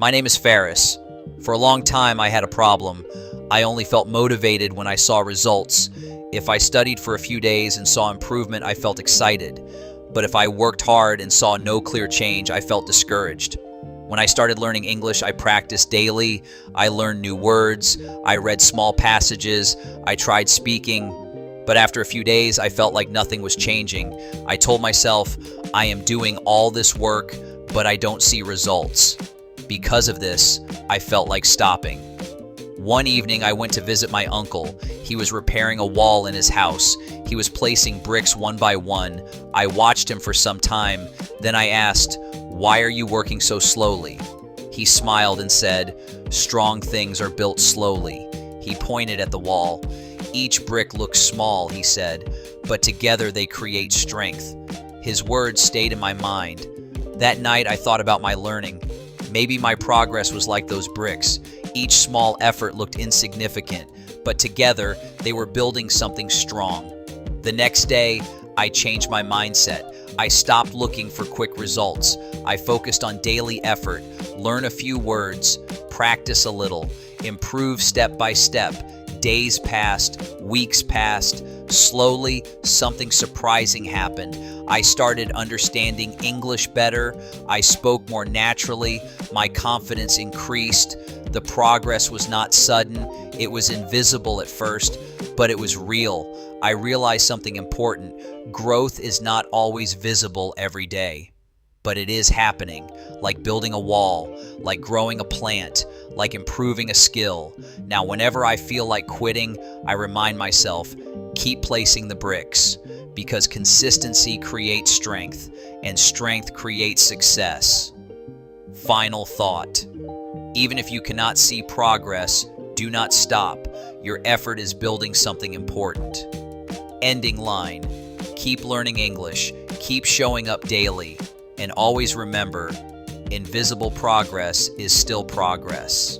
My name is Ferris. For a long time, I had a problem. I only felt motivated when I saw results. If I studied for a few days and saw improvement, I felt excited. But if I worked hard and saw no clear change, I felt discouraged. When I started learning English, I practiced daily. I learned new words. I read small passages. I tried speaking. But after a few days, I felt like nothing was changing. I told myself, I am doing all this work, but I don't see results. Because of this, I felt like stopping. One evening, I went to visit my uncle. He was repairing a wall in his house. He was placing bricks one by one. I watched him for some time. Then I asked, "Why are you working so slowly?" He smiled and said, "Strong things are built slowly." He pointed at the wall. "Each brick looks small," he said, "but together they create strength." His words stayed in my mind. That night, I thought about my learning. Maybe my progress was like those bricks. Each small effort looked insignificant, but together they were building something strong. The next day, I changed my mindset. I stopped looking for quick results. I focused on daily effort, learn a few words, practice a little, improve step by step. Days passed, weeks passed. Slowly, something surprising happened. I started understanding English better. I spoke more naturally. My confidence increased. The progress was not sudden. It was invisible at first, but it was real. I realized something important. Growth is not always visible every day, but it is happening, like building a wall, like growing a plant, like improving a skill. Now, whenever I feel like quitting, I remind myself, keep placing the bricks, because consistency creates strength, and strength creates success. Final thought. Even if you cannot see progress, do not stop. Your effort is building something important. Ending line. Keep learning English, keep showing up daily, and always remember, invisible progress is still progress.